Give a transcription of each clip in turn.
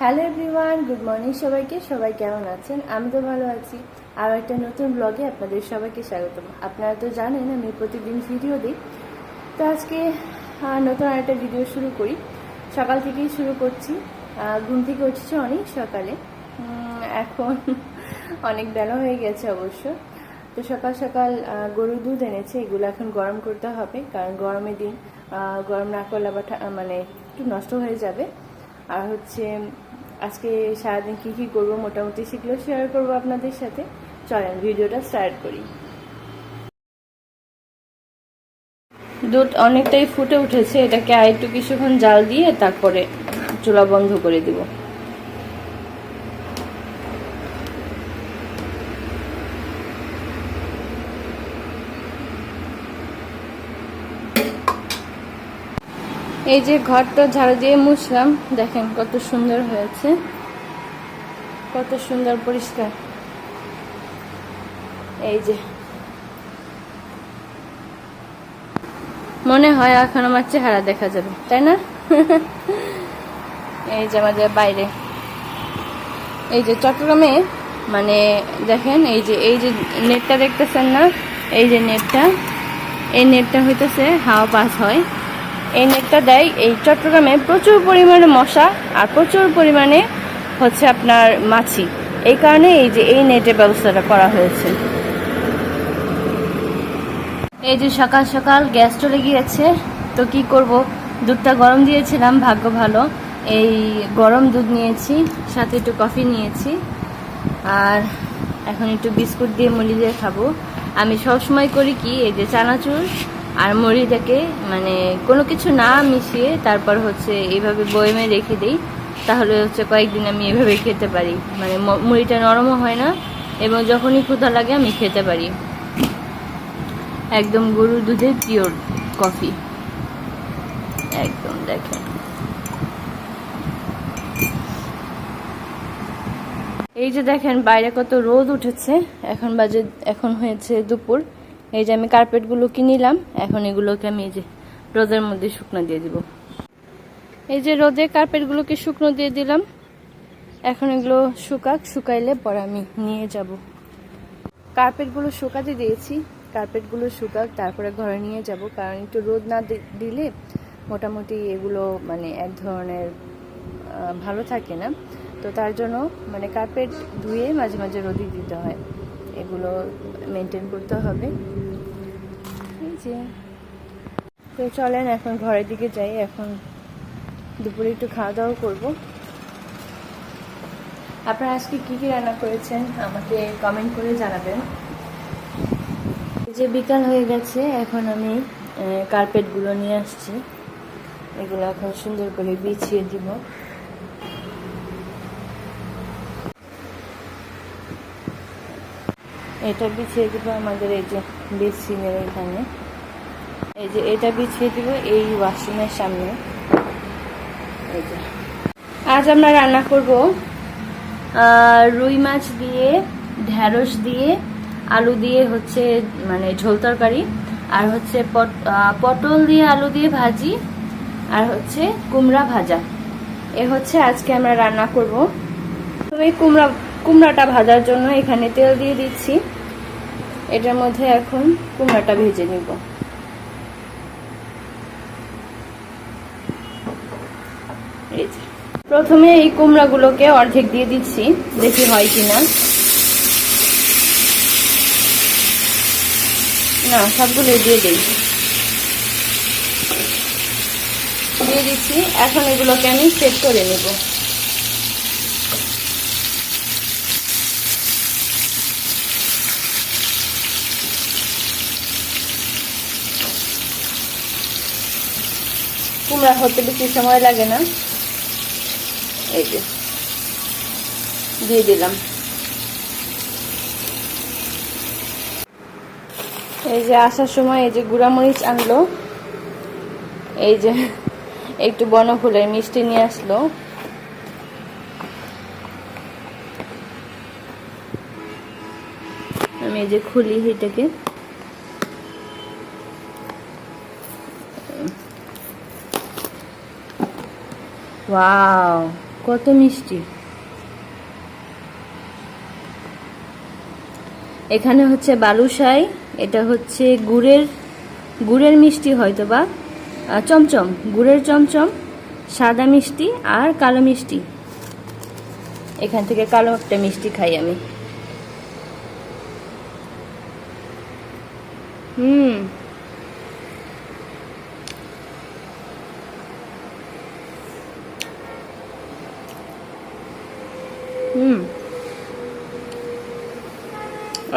Hello everyone, good morning সবাইকে। সবাই কেমন আছেন? আমি তো ভালো আছি। আর একটা নতুন ব্লগে আপনাদের সবাইকে স্বাগতম। আপনারা তো জানেন আমি প্রতিদিন ভিডিও দিই, তো আজকে নতুন আরেকটা ভিডিও শুরু করি। সকাল থেকেই শুরু করছি। ঘুম থেকে উঠেছি অনেক সকালে, এখন অনেক বেলা হয়ে গেছে অবশ্য। তো সকাল সকাল গরুর দুধ এনেছে, এগুলো এখন গরম করতে হবে, কারণ গরমের দিন গরম না করলে আবার মানে একটু নষ্ট হয়ে যাবে। আর হচ্ছে আজকে সারাদিন কী কী করবো মোটামুটি সেগুলো শেয়ার করবো আপনাদের সাথে। চলেন ভিডিওটা স্টার্ট করি। দুধ অনেকটাই ফুটে উঠেছে, এটাকে আর একটু কিছুক্ষণ জাল দিয়ে তারপরে চুলা বন্ধ করে দিব। এই যে ঘরটা ঝাড়ু দিয়ে মুছলাম, দেখেন কত সুন্দর হয়েছে, কত সুন্দর পরিষ্কার। এই যে মনে হয় এখন আমার চেহারা দেখা যাবে, তাই না? এই যে আমাদের বাইরে, এই যে চট্টগ্রামে মানে দেখেন এই যে নেটটা দেখতেছেন না, এই যে নেটটা, এই নেটটা হইতেছে হাওয়া পাস হয়। এই নেটটা দেয় এই চট্টগ্রামে প্রচুর পরিমাণে মশা আর প্রচুর পরিমাণে হচ্ছে আপনার মাছি, এই কারণে এই যে এই নেটের ব্যবস্থাটা করা হয়েছে। এই যে সকাল সকাল গ্যাস চলে গিয়েছে, তো কি করব, দুধটা গরম দিয়েছিলাম, ভাগ্য ভালো এই গরম দুধ নিয়েছি, সাথে একটু কফি নিয়েছি, আর এখন একটু বিস্কুট দিয়ে মুড়ি দিয়ে খাবো। আমি সবসময় করি কি, এই যে চানাচুর আর মুড়িটাকে মানে কোনো কিছু না মিশিয়ে তারপর হচ্ছে এইভাবে বয়মে রেখে দিই, তাহলে হচ্ছে কয়েকদিন আমি এভাবে খেতে পারি, মানে মুড়িটা নরমও হয় না এবং যখনই ক্ষুধা লাগে আমি খেতে পারি। একদম গরুর দুধের পিওর কফি, একদম দেখেন। এই যে দেখেন বাইরে কত রোদ উঠেছে, এখন হয়েছে দুপুর। এই যে আমি কার্পেটগুলো কিনিলাম, এখন এগুলোকে আমি এই যে রোদের মধ্যে শুকনো দিয়ে দিব। এই যে রোদে কার্পেটগুলোকে শুকনো দিয়ে দিলাম, এখন এগুলো শুকাইলে পরে আমি নিয়ে যাব। কার্পেটগুলো শুকাতে দিয়েছি, কার্পেটগুলো শুকাক তারপরে ঘরে নিয়ে যাব, কারণ একটু রোদ না দিলে মোটামুটি এগুলো মানে এক ধরনের ভালো থাকে না, তো তার জন্য মানে কার্পেট ধুয়ে মাঝে মাঝে রোদে দিতে হয়, এগুলো মেনটেন করতে হবে। এই যে তো চলেন এখন ঘরের দিকে যাই, এখন দুপুরে একটু খাওয়া দাওয়া করবো। আপনারা আজকে কী কী রান্না করেছেন আমাকে কমেন্ট করে জানাবেন। যে বিকাল হয়ে গেছে, এখন আমি কার্পেটগুলো নিয়ে আসছি, এগুলো এখন সুন্দর করে বিছিয়ে দিব। এটা বিছিয়ে দিব আমাদের এই যে বেসিনের এখানে, এই যে এটা বিছিয়ে দিব এই ওয়াশরুমের সামনে। এই যে আজ আমরা রান্না করব রুই মাছ দিয়ে, ঢেঁড়স দিয়ে, আলু দিয়ে হচ্ছে মানে ঝোল তরকারি, আর হচ্ছে পটল দিয়ে আলু দিয়ে ভাজি, আর হচ্ছে কুমড়া ভাজা। এ হচ্ছে আজকে আমরা রান্না করব। তো এই কুমড়াটা ভাজার জন্য এখানে তেল দিয়ে দিচ্ছি, এটার মধ্যে এখন কুমড়াটা ভেজে নিব। এই যে প্রথমে এই কুমড়াগুলোকে অর্ধেক দিয়ে দিচ্ছি, দেখি হয় কিনা। না, সবগুলো দিয়ে দিচ্ছি। এখন এগুলোকে আমি সেট করে নেব। কুমড়া হতে বেশি সময় লাগে না। এই যে দিয়ে দিলাম। এই যে আসার সময় এই যে গুঁড়ামরিচ আনলো, এই যে একটু বনফুলের মিষ্টি নিয়ে আসলো। আমি এই যে খুলি এটাকে, ওয়াও কত মিষ্টি। এখানে হচ্ছে বালুশাই, এটা হচ্ছে গুড়ের মিষ্টি হয়তো বা চমচম, গুড়ের চমচম, সাদা মিষ্টি আর কালো মিষ্টি। এখান থেকে কালো একটা মিষ্টি খাই আমি।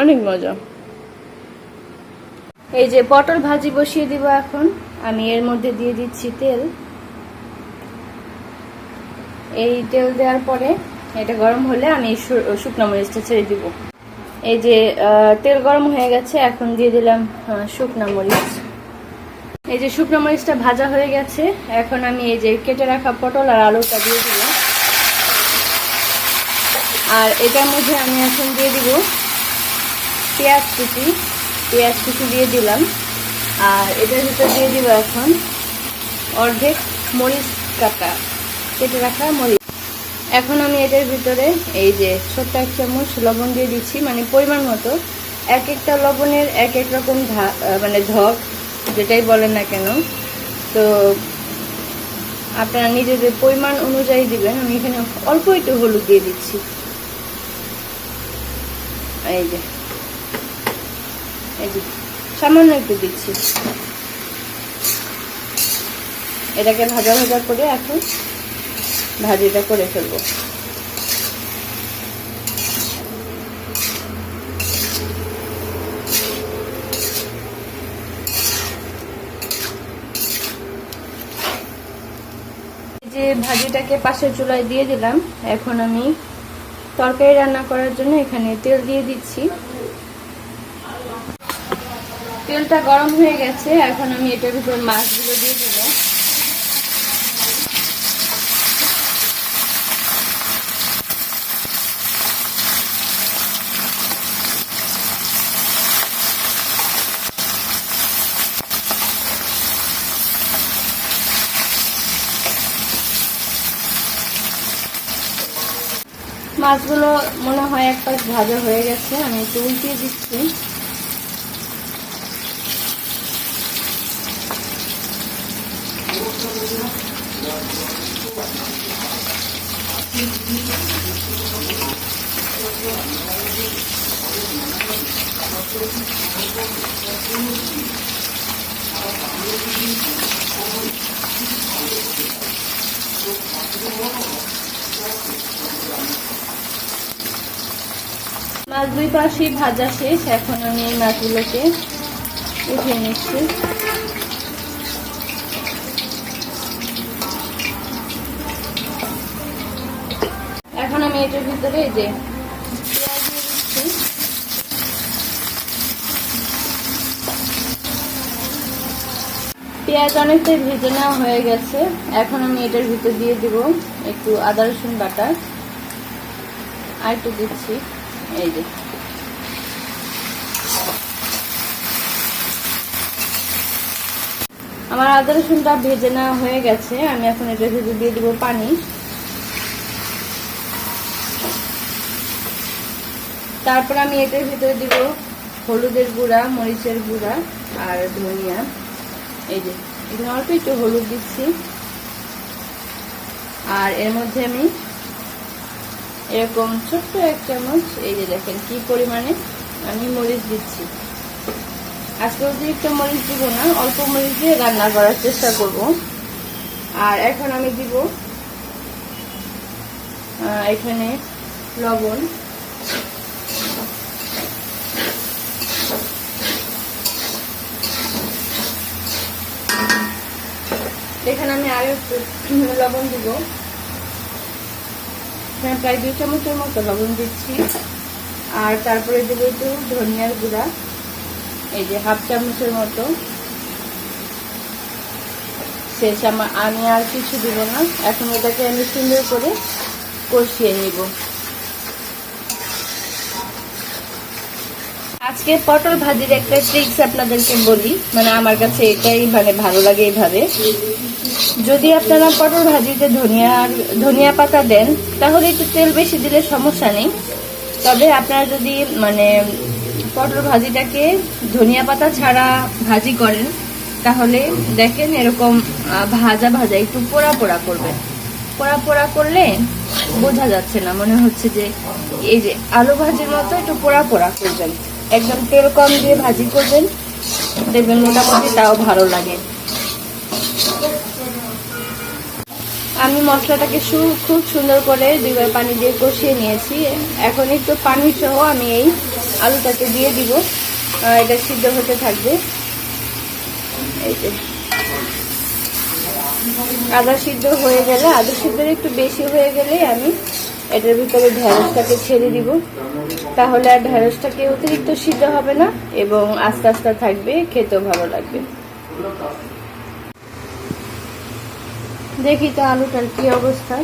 অনেক মজা। এই যে পটল ভাজি বসিয়ে দিব এখন। আমি এর মধ্যে দিয়ে দিচ্ছি তেল। এই তেল দেওয়ার পরে এটা গরম হলে আমি শুকনো মরিচটা ছেড়ে দিব। এই যে তেল গরম হয়ে গেছে, এখন দিয়ে দিলাম শুকনো মরিচ। এই যে শুকনো মরিচটা ভাজা হয়ে গেছে, এখন আমি এই যে কেটে রাখা পটল আর আলুটা দিয়ে দিব। আর এটার মধ্যে আমি এখন দিয়ে দিব পেঁয়াজ কুচি দিয়ে দিলাম। আর এটার ভিতর দিয়ে দিব এখন অর্ধেক মরিচ কাটা, কেটে রাখা মরিচ। এখন আমি এটার ভিতরে এই যে ছোট্ট এক চামচ লবণ দিয়ে দিচ্ছি, মানে পরিমাণ মতো। এক একটা লবণের এক এক রকম মানে ঝক, যেটাই বলেন না কেন, তো আপনারা নিজেদের পরিমাণ অনুযায়ী দিবেন। আমি এখানে অল্প একটু হলুদ দিয়ে দিচ্ছি। এই যে সামান্য একটু দিচ্ছি। এটাকে ভাজা করে এখন ভাজিটা করে ফেলবো। যে ভাজিটাকে পাশের চুলায় দিয়ে দিলাম। এখন আমি তরকারি রান্না করার জন্য এখানে তেল দিয়ে দিচ্ছি। তেলটা গরম হয়ে গেছে, এখন আমি এটার ভিতর মাছগুলো দিয়ে দেব। মাছগুলো মনে হয় এক পাশ ভাজা হয়ে গেছে, আমি একটু উল্টিয়ে দিচ্ছি। মাছ দুই পাশে ভাজা শেষ, এখন আমি এই মাছগুলোকে উঠিয়ে নিচ্ছি। এখন আমি এটার ভিতরে এই যে পেঁয়াজ দিয়ে দিচ্ছি। পেঁয়াজ অনেকটাই ভেজে নেওয়া হয়ে গেছে, এখন আমি এটার ভিতর দিয়ে দিব একটু আদা রসুন বাটা, আর একটু দিচ্ছি। এই যে আমার আদা রসুনটা ভেজে নেওয়া হয়ে গেছে, আমি এখন এটার ভিতর দিয়ে দিব পানি। তারপর আমি এটার ভিতরে দিব হলুদের গুঁড়া, মরিচের গুঁড়া আর ধনিয়া। এই যে এখানে অল্প একটু হলুদ দিচ্ছি। আর এর মধ্যে আমি এরকম ছোট্ট এক চামচ, এই যে দেখেন কি পরিমাণে আমি মরিচ দিচ্ছি। আজকে অতিরিক্ত মরিচ দিব না, অল্প মরিচ দিয়ে রান্না করার চেষ্টা করব। আর এখন আমি দিব এখানে লবণ। এখানে আমি আরো একটু লবণ দিব, প্রায় 2 চামচের মতো লবণ দিচ্ছি। আর তারপরে দেব একটু ধনিয়ার গুঁড়া, এই যে হাফ চামচের মতো। শেষ, আমি আর কিছু দিব না। এখন এটাকে আমি সুন্দর করে কষিয়ে নিব। আজকে পটল ভাজির একটা ট্রিক্স আপনাদেরকে বলি, মানে আমার কাছে এটাই মানে ভালো লাগে। এইভাবে যদি আপনারা পটল ভাজিতে ধনিয়া পাতা দেন তাহলে একটু তেল বেশি দিলে সমস্যা নেই। তবে আপনারা যদি মানে পটল ভাজিটাকে ধনিয়া পাতা ছাড়া ভাজি করেন তাহলে দেখেন এরকম ভাজা ভাজা একটু পোড়া পোড়া করবেন। পোড়া পোড়া করলে বোঝা যাচ্ছে না, মনে হচ্ছে যে এই যে আলু ভাজির মতো একটু পোড়া পোড়া করবেন। একদম তেল কম দিয়ে ভাজি করবেন, দেখবেন মোটামুটি তাও ভালো লাগে। আমি মশলাটাকে খুব সুন্দর করে 2 বার পানি দিয়ে কষিয়ে নিয়েছি। এখন একটু পানি সহ আমি এই আলুটাকে দিয়ে দিব, এটা সিদ্ধ হতে থাকবে। এই যে আদা সিদ্ধ হয়ে গেলে, আদা সিদ্ধ একটু বেশি হয়ে গেলে আমি এটার ভিতরে ঢেঁড়সটাকে ছেড়ে দিব। তাহলে আর ঢেঁড়সটাকে অতিরিক্ত সিদ্ধ হবে না এবং আস্তে আস্তে থাকবে, খেতেও ভালো লাগবে। দেখি তো আলুটার কি অবস্থা।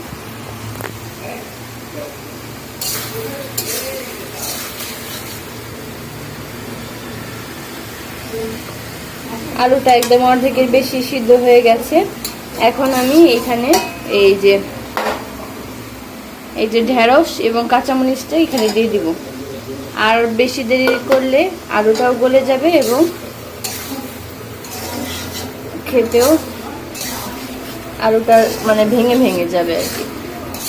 আলুটা একদম অর্ধেকের বেশি সিদ্ধ হয়ে গেছে। এখন আমি এখানে এই যে ঢেঁড়স এবং কাঁচামরিচটা এখানে দিয়ে দিব। আর বেশি দেরি করলে আলুটাও গলে যাবে এবং খেতেও আলুটা মানে ভেঙে ভেঙে যাবে আর কি।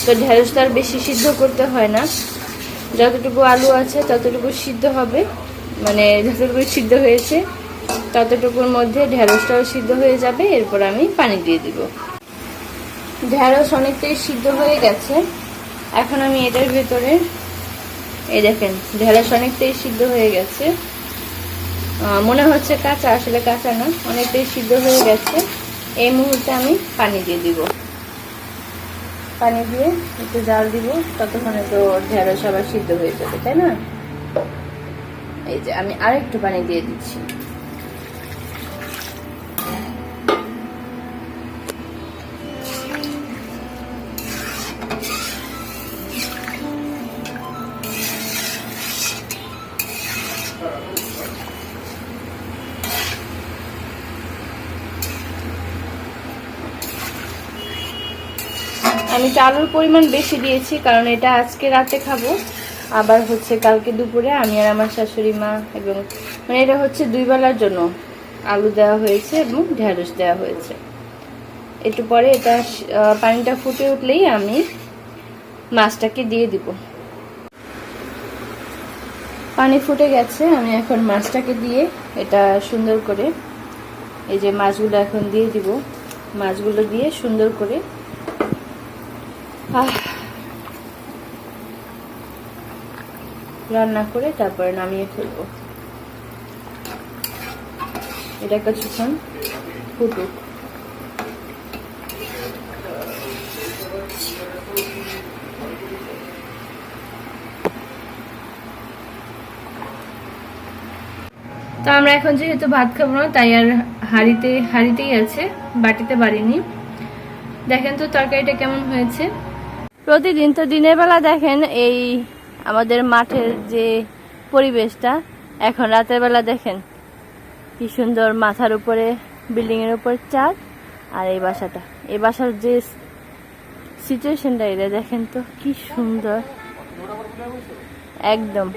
তো ঢেঁড়সটা আর বেশি সিদ্ধ করতে হয় না, যতটুকু আলু আছে ততটুকু সিদ্ধ হবে, মানে যতটুকু সিদ্ধ হয়েছে ততটুকুর মধ্যে ঢেঁড়সটাও সিদ্ধ হয়ে যাবে। এরপর আমি পানি দিয়ে দিব। ঢেঁড়স অনেকটাই সিদ্ধ হয়ে গেছে। এখন আমি এটার ভেতরে এই দেখেন ঢেঁড়স অনেকটাই সিদ্ধ হয়ে গেছে, মনে হচ্ছে কাঁচা, আসলে কাঁচা না, অনেকটাই সিদ্ধ হয়ে গেছে। এই মুহূর্তে আমি পানি দিয়ে দিব। পানি দিয়ে একটু জাল দিব, ততক্ষণে তো ঢেঁড়স আবার সিদ্ধ হয়ে যাবে, তাই না? এই যে আমি আরেকটু পানি দিয়ে দিচ্ছি। আমি চালের পরিমাণ বেশি দিয়েছি কারণ এটা আজকে রাতে খাবো, আবার হচ্ছে কালকে দুপুরে আমি আর আমার শাশুড়ি মা, এবং মানে এটা হচ্ছে 2 বেলার জন্য আলু দেওয়া হয়েছে এবং ঢেঁড়স দেওয়া হয়েছে। একটু পরে এটা পানিটা ফুটে উঠলেই আমি মাছটাকে দিয়ে দিব। পানি ফুটে গেছে, আমি এখন মাছটাকে দিয়ে এটা সুন্দর করে, এই যে মাছগুলো এখন দিয়ে দিব। মাছগুলো দিয়ে সুন্দর করে রান্না করে তারপরে নামিয়ে ফেলবো। এটা কিছুক্ষণ ফুটুক। তো আমরা এখন যেহেতু ভাত খাবো না তাই আর হাঁড়িতেই আছে, বাটিতে বাড়িনি। দেখেন তো তরকারিটা কেমন হয়েছে। প্রতিদিন তো দিনের বেলা দেখেন এই আমাদের মাঠের যে পরিবেশটা, এখন রাতের বেলা দেখেন কি সুন্দর, মাথার উপরে বিল্ডিং এর উপর চাঁদ। আর এই বাসার যে সিচুয়েশনটা, এটা দেখেন তো কি সুন্দর একদম।